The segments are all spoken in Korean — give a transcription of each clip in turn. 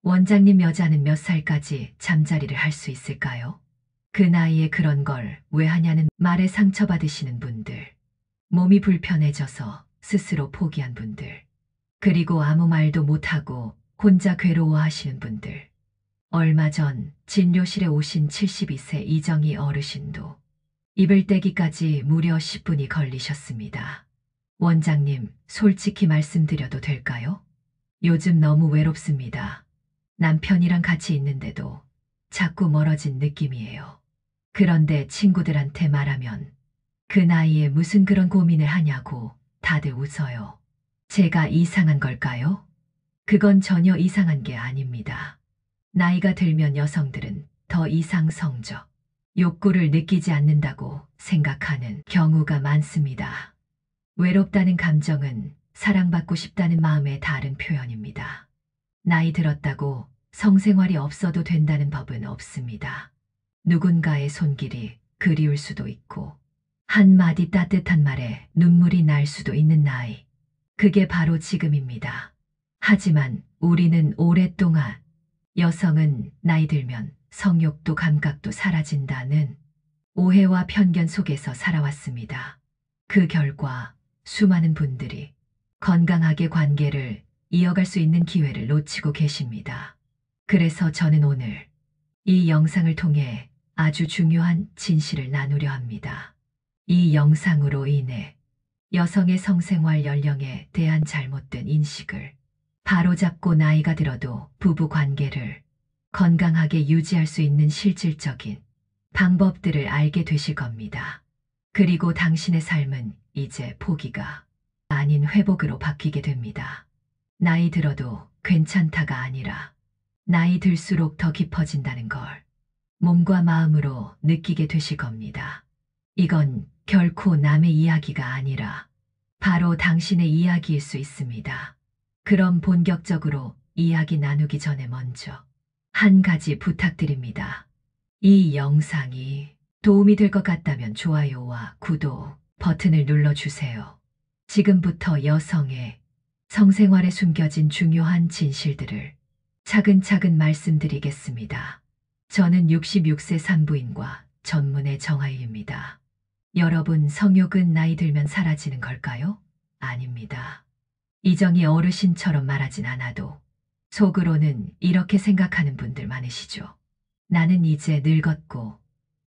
원장님 여자는 몇 살까지 잠자리를 할 수 있을까요? 그 나이에 그런 걸 왜 하냐는 말에 상처받으시는 분들, 몸이 불편해져서 스스로 포기한 분들, 그리고 아무 말도 못하고 혼자 괴로워하시는 분들. 얼마 전 진료실에 오신 72세 이정희 어르신도 입을 떼기까지 무려 10분이 걸리셨습니다. 원장님, 솔직히 말씀드려도 될까요? 요즘 너무 외롭습니다. 남편이랑 같이 있는데도 자꾸 멀어진 느낌이에요. 그런데 친구들한테 말하면 그 나이에 무슨 그런 고민을 하냐고 다들 웃어요. 제가 이상한 걸까요? 그건 전혀 이상한 게 아닙니다. 나이가 들면 여성들은 더 이상 성적, 욕구를 느끼지 않는다고 생각하는 경우가 많습니다. 외롭다는 감정은 사랑받고 싶다는 마음의 다른 표현입니다. 나이 들었다고 성생활이 없어도 된다는 법은 없습니다. 누군가의 손길이 그리울 수도 있고, 한마디 따뜻한 말에 눈물이 날 수도 있는 나이. 그게 바로 지금입니다. 하지만 우리는 오랫동안 여성은 나이 들면 성욕도 감각도 사라진다는 오해와 편견 속에서 살아왔습니다. 그 결과 수많은 분들이 건강하게 관계를 이어갈 수 있는 기회를 놓치고 계십니다. 그래서 저는 오늘 이 영상을 통해 아주 중요한 진실을 나누려 합니다. 이 영상으로 인해 여성의 성생활 연령에 대한 잘못된 인식을 바로잡고 나이가 들어도 부부 관계를 건강하게 유지할 수 있는 실질적인 방법들을 알게 되실 겁니다. 그리고 당신의 삶은 이제 포기가 아닌 회복으로 바뀌게 됩니다. 나이 들어도 괜찮다가 아니라 나이 들수록 더 깊어진다는 걸 몸과 마음으로 느끼게 되실 겁니다. 이건 결코 남의 이야기가 아니라 바로 당신의 이야기일 수 있습니다. 그럼 본격적으로 이야기 나누기 전에 먼저 한 가지 부탁드립니다. 이 영상이 도움이 될 것 같다면 좋아요와 구독 버튼을 눌러주세요. 지금부터 여성의 성생활에 숨겨진 중요한 진실들을 차근차근 말씀드리겠습니다. 저는 66세 산부인과 전문의 정아유입니다. 여러분, 성욕은 나이 들면 사라지는 걸까요? 아닙니다. 이정희 어르신처럼 말하진 않아도 속으로는 이렇게 생각하는 분들 많으시죠. 나는 이제 늙었고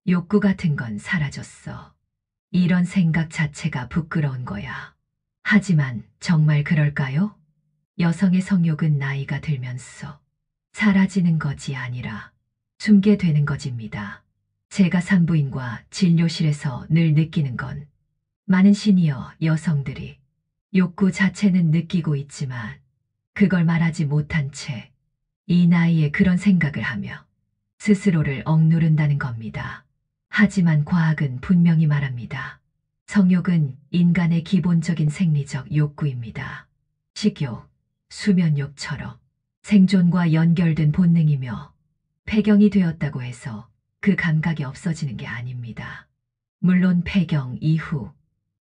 욕구 같은 건 사라졌어. 이런 생각 자체가 부끄러운 거야. 하지만 정말 그럴까요? 여성의 성욕은 나이가 들면서 사라지는 것이 아니라 숨게 되는 것입니다. 제가 산부인과 진료실에서 늘 느끼는 건 많은 시니어 여성들이 욕구 자체는 느끼고 있지만 그걸 말하지 못한 채 이 나이에 그런 생각을 하며 스스로를 억누른다는 겁니다. 하지만 과학은 분명히 말합니다. 성욕은 인간의 기본적인 생리적 욕구입니다. 식욕, 수면욕처럼 생존과 연결된 본능이며 폐경이 되었다고 해서 그 감각이 없어지는 게 아닙니다. 물론 폐경 이후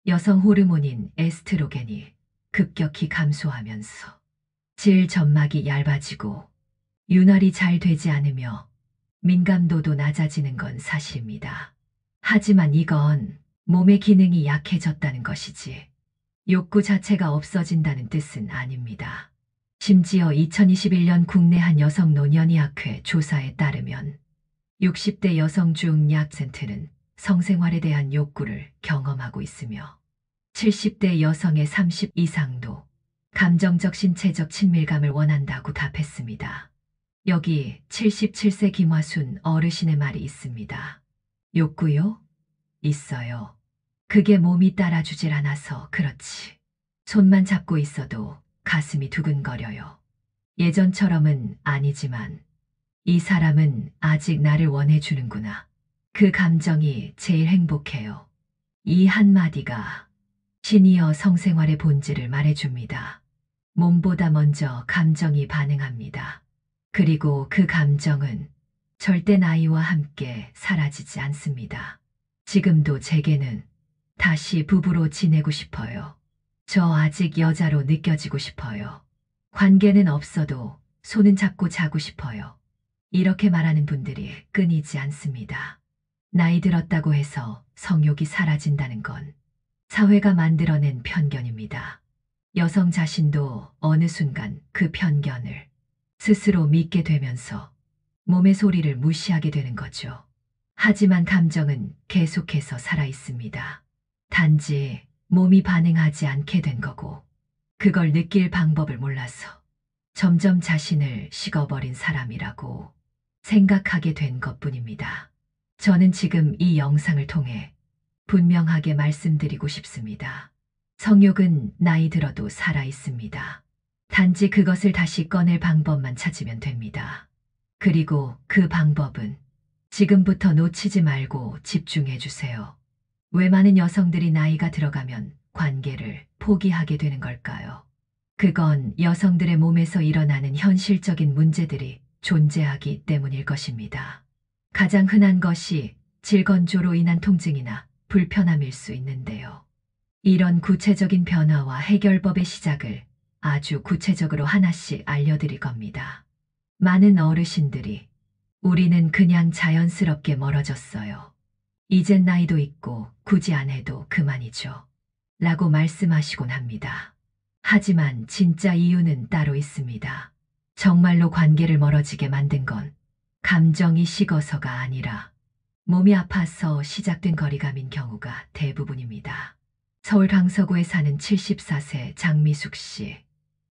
여성 호르몬인 에스트로겐이 급격히 감소하면서 질 점막이 얇아지고 윤활이 잘 되지 않으며 민감도도 낮아지는 건 사실입니다. 하지만 이건 몸의 기능이 약해졌다는 것이지 욕구 자체가 없어진다는 뜻은 아닙니다. 심지어 2021년 국내 한 여성 노년의학회 조사에 따르면 60대 여성 중 약 10%는 성생활에 대한 욕구를 경험하고 있으며 70대 여성의 30 이상도 감정적 신체적 친밀감을 원한다고 답했습니다. 여기 77세 김화순 어르신의 말이 있습니다. 욕구요? 있어요. 그게 몸이 따라주질 않아서 그렇지. 손만 잡고 있어도 가슴이 두근거려요. 예전처럼은 아니지만 이 사람은 아직 나를 원해주는구나. 그 감정이 제일 행복해요. 이 한마디가 시니어 성생활의 본질을 말해줍니다. 몸보다 먼저 감정이 반응합니다. 그리고 그 감정은 절대 나이와 함께 사라지지 않습니다. 지금도 제게는 다시 부부로 지내고 싶어요. 저 아직 여자로 느껴지고 싶어요. 관계는 없어도 손은 잡고 자고 싶어요. 이렇게 말하는 분들이 끊이지 않습니다. 나이 들었다고 해서 성욕이 사라진다는 건 사회가 만들어낸 편견입니다. 여성 자신도 어느 순간 그 편견을 스스로 믿게 되면서 몸의 소리를 무시하게 되는 거죠. 하지만 감정은 계속해서 살아 있습니다. 단지 몸이 반응하지 않게 된 거고, 그걸 느낄 방법을 몰라서 점점 자신을 식어버린 사람이라고 생각하게 된 것뿐입니다. 저는 지금 이 영상을 통해 분명하게 말씀드리고 싶습니다. 성욕은 나이 들어도 살아 있습니다. 단지 그것을 다시 꺼낼 방법만 찾으면 됩니다. 그리고 그 방법은 지금부터 놓치지 말고 집중해 주세요. 왜 많은 여성들이 나이가 들어가면 관계를 포기하게 되는 걸까요? 그건 여성들의 몸에서 일어나는 현실적인 문제들이 존재하기 때문일 것입니다. 가장 흔한 것이 질건조로 인한 통증이나 불편함일 수 있는데요. 이런 구체적인 변화와 해결법의 시작을 아주 구체적으로 하나씩 알려드릴 겁니다. 많은 어르신들이 우리는 그냥 자연스럽게 멀어졌어요. 이젠 나이도 있고 굳이 안 해도 그만이죠. 라고 말씀하시곤 합니다. 하지만 진짜 이유는 따로 있습니다. 정말로 관계를 멀어지게 만든 건 감정이 식어서가 아니라 몸이 아파서 시작된 거리감인 경우가 대부분입니다. 서울 강서구에 사는 74세 장미숙 씨.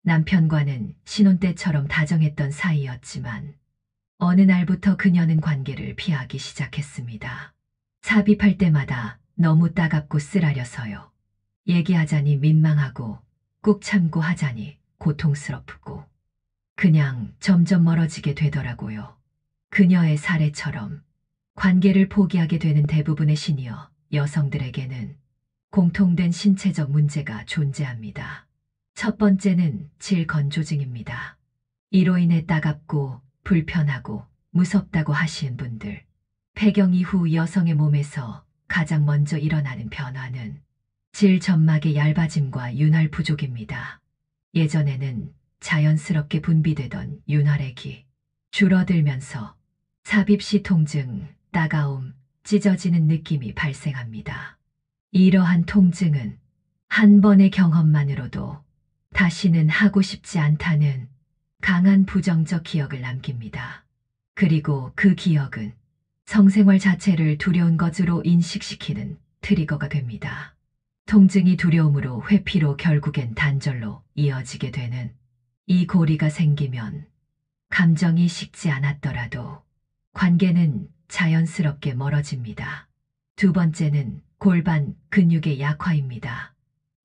남편과는 신혼 때처럼 다정했던 사이였지만 어느 날부터 그녀는 관계를 피하기 시작했습니다. 삽입할 때마다 너무 따갑고 쓰라려서요. 얘기하자니 민망하고 꾹 참고 하자니 고통스럽고 그냥 점점 멀어지게 되더라고요. 그녀의 사례처럼 관계를 포기하게 되는 대부분의 시니어 여성들에게는 공통된 신체적 문제가 존재합니다. 첫 번째는 질건조증입니다. 이로 인해 따갑고 불편하고 무섭다고 하시는 분들, 폐경 이후 여성의 몸에서 가장 먼저 일어나는 변화는 질 점막의 얇아짐과 윤활 부족입니다. 예전에는 자연스럽게 분비되던 윤활액이 줄어들면서 삽입 시 통증, 따가움, 찢어지는 느낌이 발생합니다. 이러한 통증은 한 번의 경험만으로도 다시는 하고 싶지 않다는 강한 부정적 기억을 남깁니다. 그리고 그 기억은 성생활 자체를 두려운 것으로 인식시키는 트리거가 됩니다. 통증이 두려움으로 회피로 결국엔 단절로 이어지게 되는 이 고리가 생기면 감정이 식지 않았더라도 관계는 자연스럽게 멀어집니다. 두 번째는 골반 근육의 약화입니다.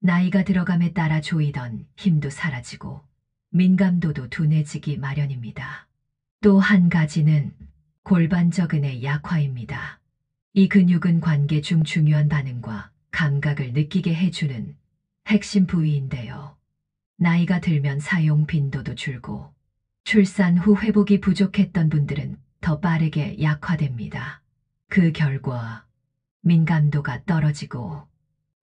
나이가 들어감에 따라 조이던 힘도 사라지고 민감도도 둔해지기 마련입니다. 또 한 가지는 골반저근의 약화입니다. 이 근육은 관계 중 중요한 반응과 감각을 느끼게 해주는 핵심 부위인데요. 나이가 들면 사용 빈도도 줄고 출산 후 회복이 부족했던 분들은 더 빠르게 약화됩니다. 그 결과 민감도가 떨어지고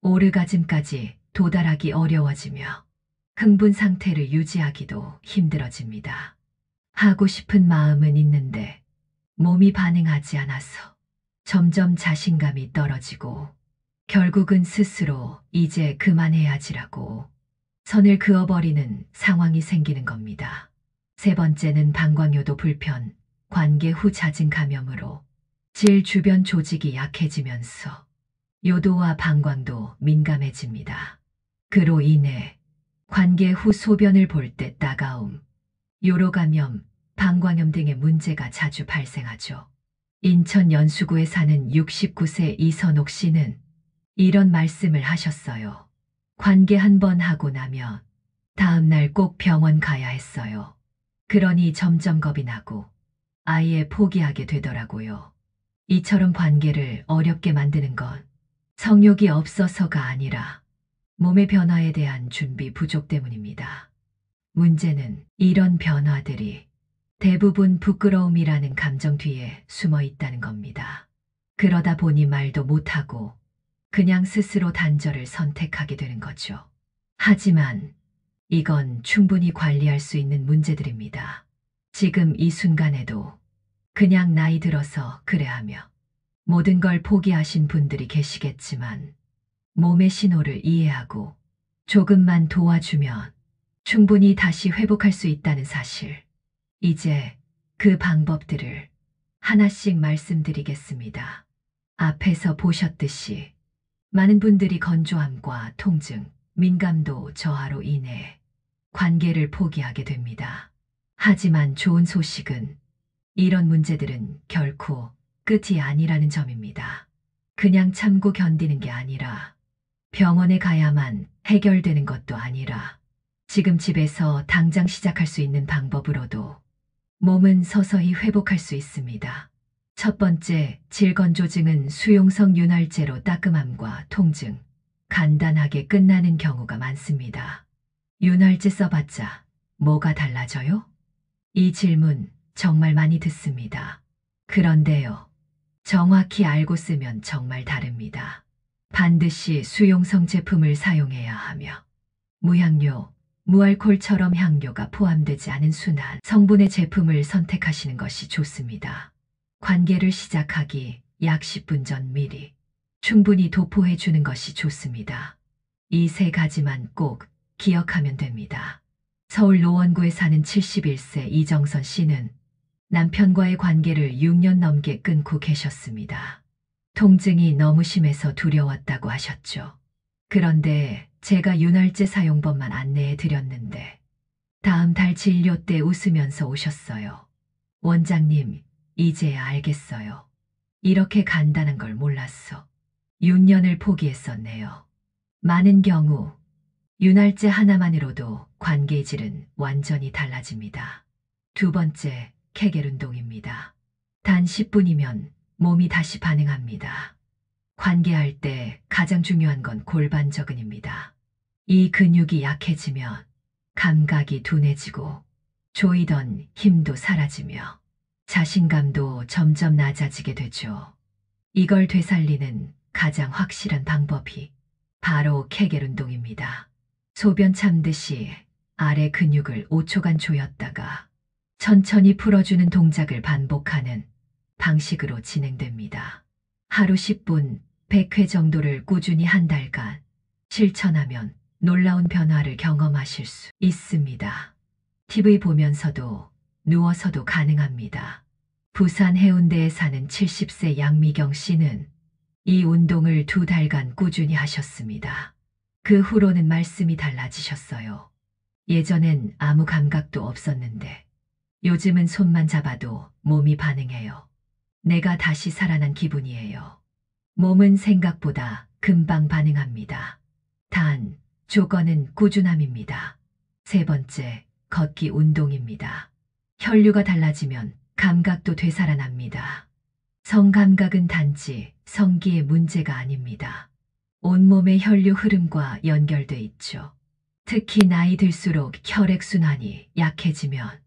오르가즘까지 도달하기 어려워지며 흥분 상태를 유지하기도 힘들어집니다. 하고 싶은 마음은 있는데 몸이 반응하지 않아서 점점 자신감이 떨어지고 결국은 스스로 이제 그만해야지라고 선을 그어버리는 상황이 생기는 겁니다. 세 번째는 방광요도 불편, 관계 후 잦은 감염으로 질 주변 조직이 약해지면서 요도와 방광도 민감해집니다. 그로 인해 관계 후 소변을 볼 때 따가움, 요로 감염, 방광염 등의 문제가 자주 발생하죠. 인천 연수구에 사는 69세 이선옥 씨는 이런 말씀을 하셨어요. 관계 한 번 하고 나면 다음 날 꼭 병원 가야 했어요. 그러니 점점 겁이 나고 아예 포기하게 되더라고요. 이처럼 관계를 어렵게 만드는 건 성욕이 없어서가 아니라 몸의 변화에 대한 준비 부족 때문입니다. 문제는 이런 변화들이 대부분 부끄러움이라는 감정 뒤에 숨어 있다는 겁니다. 그러다 보니 말도 못하고 그냥 스스로 단절을 선택하게 되는 거죠. 하지만 이건 충분히 관리할 수 있는 문제들입니다. 지금 이 순간에도 그냥 나이 들어서 그래 하며 모든 걸 포기하신 분들이 계시겠지만 몸의 신호를 이해하고 조금만 도와주면 충분히 다시 회복할 수 있다는 사실. 이제 그 방법들을 하나씩 말씀드리겠습니다. 앞에서 보셨듯이 많은 분들이 건조함과 통증, 민감도 저하로 인해 관계를 포기하게 됩니다. 하지만 좋은 소식은 이런 문제들은 결코 끝이 아니라는 점입니다. 그냥 참고 견디는 게 아니라 병원에 가야만 해결되는 것도 아니라 지금 집에서 당장 시작할 수 있는 방법으로도 몸은 서서히 회복할 수 있습니다. 첫 번째, 질건조증은 수용성 윤활제로 따끔함과 통증, 간단하게 끝나는 경우가 많습니다. 윤활제 써봤자 뭐가 달라져요? 이 질문 정말 많이 듣습니다. 그런데요, 정확히 알고 쓰면 정말 다릅니다. 반드시 수용성 제품을 사용해야 하며 무향료, 무알콜처럼 향료가 포함되지 않은 순한 성분의 제품을 선택하시는 것이 좋습니다. 관계를 시작하기 약 10분 전 미리 충분히 도포해 주는 것이 좋습니다. 이 세 가지만 꼭 기억하면 됩니다. 서울 노원구에 사는 71세 이정선 씨는 남편과의 관계를 6년 넘게 끊고 계셨습니다. 통증이 너무 심해서 두려웠다고 하셨죠. 그런데 제가 윤활제 사용법만 안내해 드렸는데 다음 달 진료 때 웃으면서 오셨어요. 원장님, 이제야 알겠어요. 이렇게 간단한 걸 몰랐어. 6년을 포기했었네요. 많은 경우 윤활제 하나만으로도 관계의 질은 완전히 달라집니다. 두 번째, 케겔 운동입니다. 단 10분이면 몸이 다시 반응합니다. 관계할 때 가장 중요한 건 골반저근입니다. 이 근육이 약해지면 감각이 둔해지고 조이던 힘도 사라지며 자신감도 점점 낮아지게 되죠. 이걸 되살리는 가장 확실한 방법이 바로 케겔 운동입니다. 소변 참듯이 아래 근육을 5초간 조였다가 천천히 풀어주는 동작을 반복하는 방식으로 진행됩니다. 하루 10분, 100회 정도를 꾸준히 한 달간 실천하면 놀라운 변화를 경험하실 수 있습니다. TV 보면서도 누워서도 가능합니다. 부산 해운대에 사는 70세 양미경 씨는 이 운동을 2달간 꾸준히 하셨습니다. 그 후로는 말씀이 달라지셨어요. 예전엔 아무 감각도 없었는데 요즘은 손만 잡아도 몸이 반응해요. 내가 다시 살아난 기분이에요. 몸은 생각보다 금방 반응합니다. 단, 조건은 꾸준함입니다. 세 번째, 걷기 운동입니다. 혈류가 달라지면 감각도 되살아납니다. 성감각은 단지 성기의 문제가 아닙니다. 온몸의 혈류 흐름과 연결돼 있죠. 특히 나이 들수록 혈액순환이 약해지면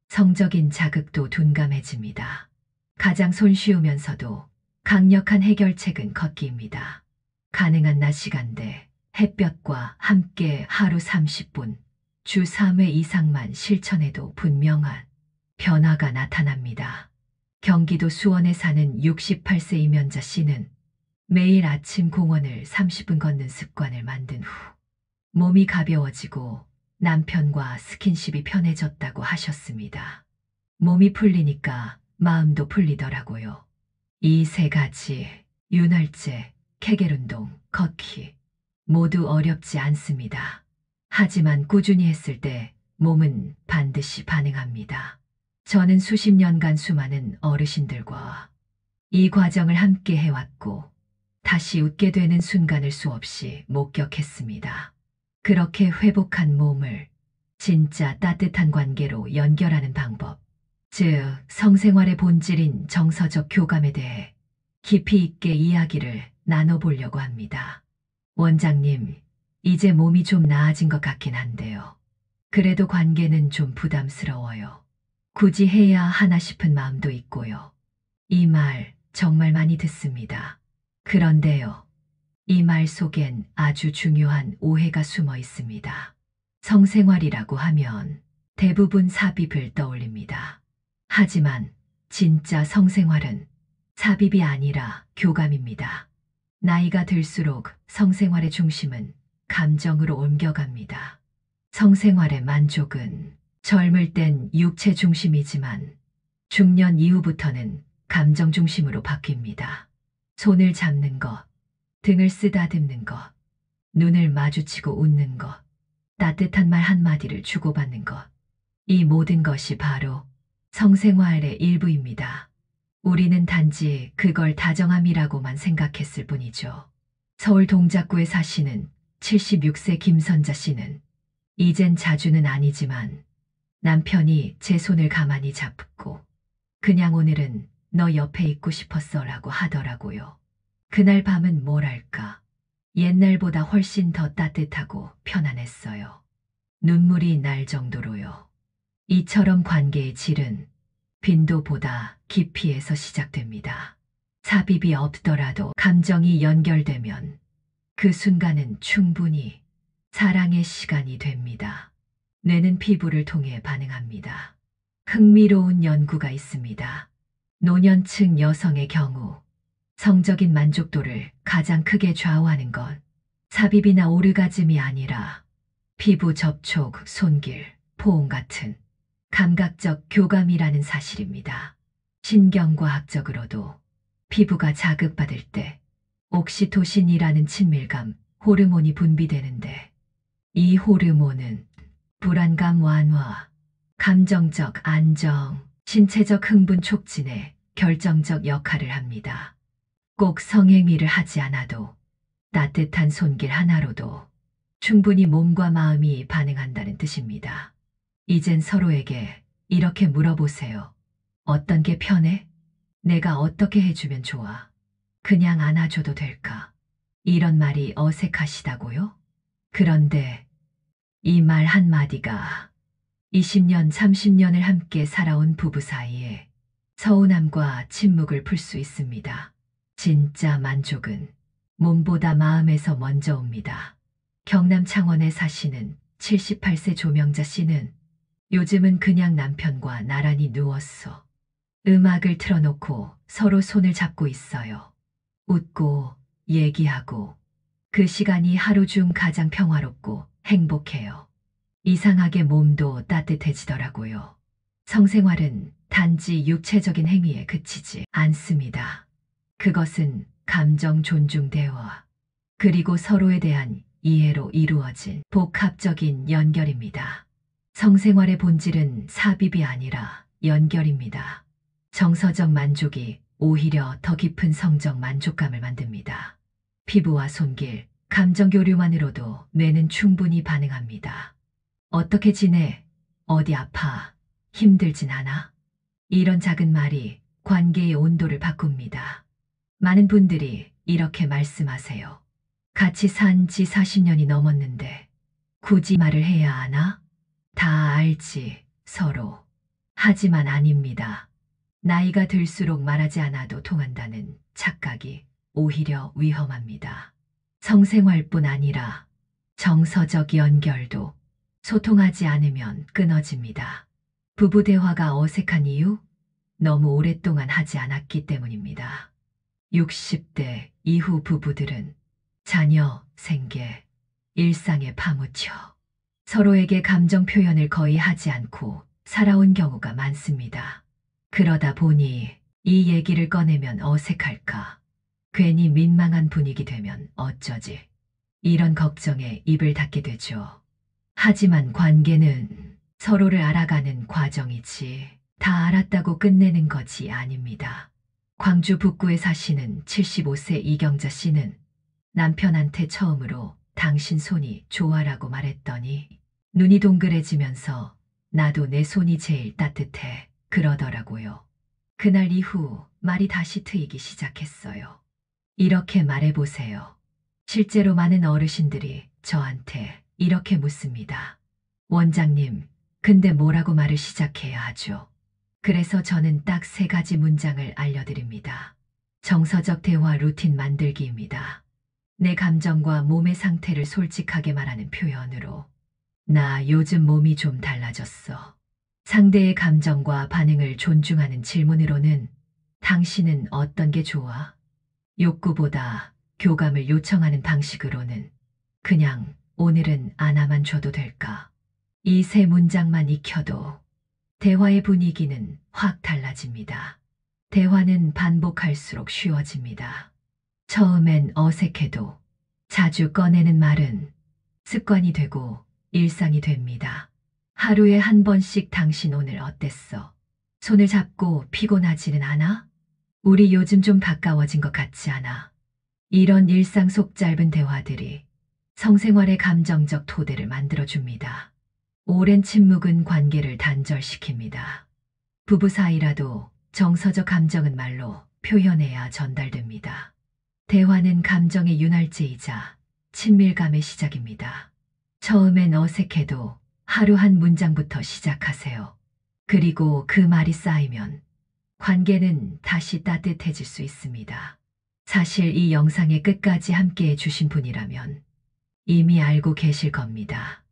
성적인 자극도 둔감해집니다. 가장 손쉬우면서도 강력한 해결책은 걷기입니다. 가능한 낮 시간대 햇볕과 함께 하루 30분, 주 3회 이상만 실천해도 분명한 변화가 나타납니다. 경기도 수원에 사는 68세 이면자 씨는 매일 아침 공원을 30분 걷는 습관을 만든 후 몸이 가벼워지고 남편과 스킨십이 편해졌다고 하셨습니다. 몸이 풀리니까 마음도 풀리더라고요. 이 세 가지, 윤활제, 케겔 운동, 걷기, 모두 어렵지 않습니다. 하지만 꾸준히 했을 때 몸은 반드시 반응합니다. 저는 수십 년간 수많은 어르신들과 이 과정을 함께 해왔고 다시 웃게 되는 순간을 수없이 목격했습니다. 그렇게 회복한 몸을 진짜 따뜻한 관계로 연결하는 방법, 즉 성생활의 본질인 정서적 교감에 대해 깊이 있게 이야기를 나눠보려고 합니다. 원장님, 이제 몸이 좀 나아진 것 같긴 한데요. 그래도 관계는 좀 부담스러워요. 굳이 해야 하나 싶은 마음도 있고요. 이 말 정말 많이 듣습니다. 그런데요, 이 말 속엔 아주 중요한 오해가 숨어 있습니다. 성생활이라고 하면 대부분 삽입을 떠올립니다. 하지만 진짜 성생활은 삽입이 아니라 교감입니다. 나이가 들수록 성생활의 중심은 감정으로 옮겨갑니다. 성생활의 만족은 젊을 땐 육체 중심이지만 중년 이후부터는 감정 중심으로 바뀝니다. 손을 잡는 것, 등을 쓰다듬는 것, 눈을 마주치고 웃는 것, 따뜻한 말 한마디를 주고받는 것. 이 모든 것이 바로 성생활의 일부입니다. 우리는 단지 그걸 다정함이라고만 생각했을 뿐이죠. 서울 동작구에 사시는 76세 김선자 씨는 이젠 자주는 아니지만 남편이 제 손을 가만히 잡고 그냥 오늘은 너 옆에 있고 싶었어라고 하더라고요. 그날 밤은 뭐랄까 옛날보다 훨씬 더 따뜻하고 편안했어요. 눈물이 날 정도로요. 이처럼 관계의 질은 빈도보다 깊이에서 시작됩니다. 삽입이 없더라도 감정이 연결되면 그 순간은 충분히 사랑의 시간이 됩니다. 뇌는 피부를 통해 반응합니다. 흥미로운 연구가 있습니다. 노년층 여성의 경우 성적인 만족도를 가장 크게 좌우하는 건 삽입이나 오르가즘이 아니라 피부 접촉, 손길, 포옹 같은 감각적 교감이라는 사실입니다. 신경과학적으로도 피부가 자극받을 때 옥시토신이라는 친밀감 호르몬이 분비되는데 이 호르몬은 불안감 완화, 감정적 안정, 신체적 흥분 촉진에 결정적 역할을 합니다. 꼭 성행위를 하지 않아도 따뜻한 손길 하나로도 충분히 몸과 마음이 반응한다는 뜻입니다. 이젠 서로에게 이렇게 물어보세요. 어떤 게 편해? 내가 어떻게 해주면 좋아? 그냥 안아줘도 될까? 이런 말이 어색하시다고요? 그런데 이 말 한마디가 20년, 30년을 함께 살아온 부부 사이에 서운함과 침묵을 풀 수 있습니다. 진짜 만족은 몸보다 마음에서 먼저 옵니다. 경남 창원에 사시는 78세 조명자 씨는 요즘은 그냥 남편과 나란히 누웠어. 음악을 틀어놓고 서로 손을 잡고 있어요. 웃고 얘기하고 그 시간이 하루 중 가장 평화롭고 행복해요. 이상하게 몸도 따뜻해지더라고요. 성생활은 단지 육체적인 행위에 그치지 않습니다. 그것은 감정 존중 대화, 그리고 서로에 대한 이해로 이루어진 복합적인 연결입니다. 성생활의 본질은 삽입이 아니라 연결입니다. 정서적 만족이 오히려 더 깊은 성적 만족감을 만듭니다. 피부와 손길, 감정 교류만으로도 뇌는 충분히 반응합니다. 어떻게 지내? 어디 아파? 힘들진 않아? 이런 작은 말이 관계의 온도를 바꿉니다. 많은 분들이 이렇게 말씀하세요. 같이 산 지 40년이 넘었는데 굳이 말을 해야 하나? 다 알지, 서로. 하지만 아닙니다. 나이가 들수록 말하지 않아도 통한다는 착각이 오히려 위험합니다. 성생활뿐 아니라 정서적 연결도 소통하지 않으면 끊어집니다. 부부 대화가 어색한 이유? 너무 오랫동안 하지 않았기 때문입니다. 60대 이후 부부들은 자녀, 생계, 일상에 파묻혀 서로에게 감정 표현을 거의 하지 않고 살아온 경우가 많습니다. 그러다 보니 이 얘기를 꺼내면 어색할까? 괜히 민망한 분위기 되면 어쩌지? 이런 걱정에 입을 닫게 되죠. 하지만 관계는 서로를 알아가는 과정이지 다 알았다고 끝내는 것이 아닙니다. 광주 북구에 사시는 75세 이경자 씨는 남편한테 처음으로 당신 손이 좋아라고 말했더니 눈이 동그래지면서 나도 내 손이 제일 따뜻해 그러더라고요. 그날 이후 말이 다시 트이기 시작했어요. 이렇게 말해보세요. 실제로 많은 어르신들이 저한테 이렇게 묻습니다. 원장님, 근데 뭐라고 말을 시작해야 하죠? 그래서 저는 딱 3가지 문장을 알려드립니다. 정서적 대화 루틴 만들기입니다. 내 감정과 몸의 상태를 솔직하게 말하는 표현으로 나 요즘 몸이 좀 달라졌어. 상대의 감정과 반응을 존중하는 질문으로는 당신은 어떤 게 좋아? 욕구보다 교감을 요청하는 방식으로는 그냥 오늘은 안아만 줘도 될까? 이 세 문장만 익혀도 대화의 분위기는 확 달라집니다. 대화는 반복할수록 쉬워집니다. 처음엔 어색해도 자주 꺼내는 말은 습관이 되고 일상이 됩니다. 하루에 한 번씩 당신 오늘 어땠어? 손을 잡고 피곤하지는 않아? 우리 요즘 좀 가까워진 것 같지 않아? 이런 일상 속 짧은 대화들이 성생활의 감정적 토대를 만들어줍니다. 오랜 침묵은 관계를 단절시킵니다. 부부 사이라도 정서적 감정은 말로 표현해야 전달됩니다. 대화는 감정의 윤활제이자 친밀감의 시작입니다. 처음엔 어색해도 하루 한 문장부터 시작하세요. 그리고 그 말이 쌓이면 관계는 다시 따뜻해질 수 있습니다. 사실 이 영상의 끝까지 함께 해주신 분이라면 이미 알고 계실 겁니다.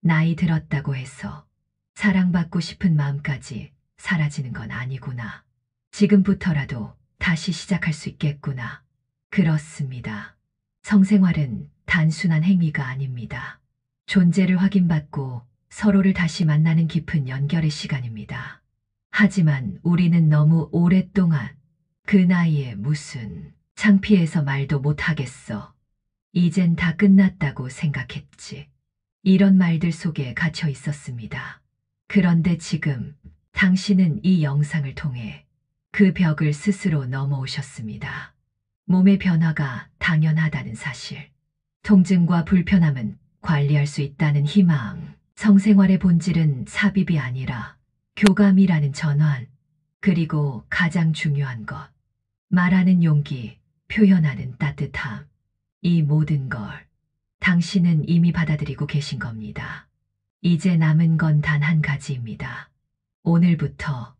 나이 들었다고 해서 사랑받고 싶은 마음까지 사라지는 건 아니구나. 지금부터라도 다시 시작할 수 있겠구나. 그렇습니다. 성생활은 단순한 행위가 아닙니다. 존재를 확인받고 서로를 다시 만나는 깊은 연결의 시간입니다. 하지만 우리는 너무 오랫동안 그 나이에 무슨 창피해서 말도 못하겠어. 이젠 다 끝났다고 생각했지. 이런 말들 속에 갇혀 있었습니다. 그런데 지금 당신은 이 영상을 통해 그 벽을 스스로 넘어오셨습니다. 몸의 변화가 당연하다는 사실, 통증과 불편함은 관리할 수 있다는 희망, 성생활의 본질은 삽입이 아니라 교감이라는 전환, 그리고 가장 중요한 것, 말하는 용기, 표현하는 따뜻함, 이 모든 걸 당신은 이미 받아들이고 계신 겁니다. 이제 남은 건 단 한 가지입니다. 오늘부터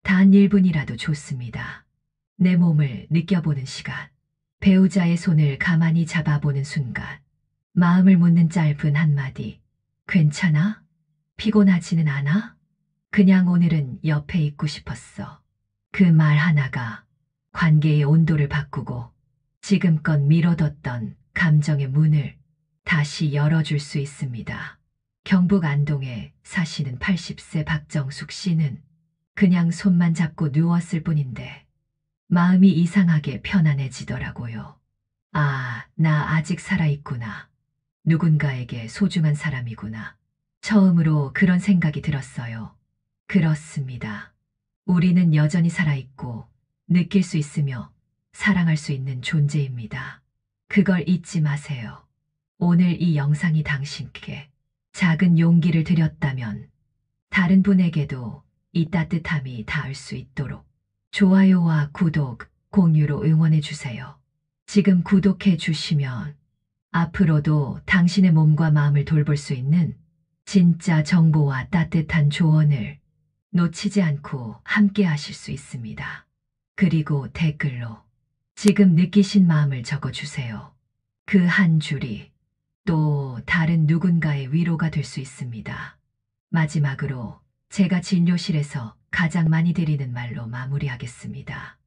단 1분이라도 좋습니다. 내 몸을 느껴보는 시간, 배우자의 손을 가만히 잡아보는 순간, 마음을 묻는 짧은 한마디, 괜찮아? 피곤하지는 않아? 그냥 오늘은 옆에 있고 싶었어. 그 말 하나가 관계의 온도를 바꾸고 지금껏 미뤄뒀던 감정의 문을 다시 열어줄 수 있습니다. 경북 안동에 사시는 80세 박정숙 씨는 그냥 손만 잡고 누웠을 뿐인데 마음이 이상하게 편안해지더라고요. 아, 나 아직 살아있구나. 누군가에게 소중한 사람이구나. 처음으로 그런 생각이 들었어요. 그렇습니다. 우리는 여전히 살아있고 느낄 수 있으며 사랑할 수 있는 존재입니다. 그걸 잊지 마세요. 오늘 이 영상이 당신께 작은 용기를 드렸다면 다른 분에게도 이 따뜻함이 닿을 수 있도록 좋아요와 구독, 공유로 응원해 주세요. 지금 구독해 주시면 앞으로도 당신의 몸과 마음을 돌볼 수 있는 진짜 정보와 따뜻한 조언을 놓치지 않고 함께 하실 수 있습니다. 그리고 댓글로 지금 느끼신 마음을 적어주세요. 그 한 줄이 또 다른 누군가의 위로가 될 수 있습니다. 마지막으로 제가 진료실에서 가장 많이 드리는 말로 마무리하겠습니다.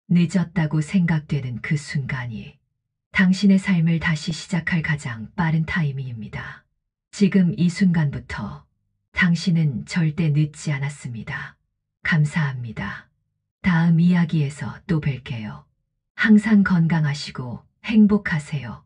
늦었다고 생각되는 그 순간이 당신의 삶을 다시 시작할 가장 빠른 타이밍입니다. 지금 이 순간부터 당신은 절대 늦지 않았습니다. 감사합니다. 다음 이야기에서 또 뵐게요. 항상 건강하시고 행복하세요.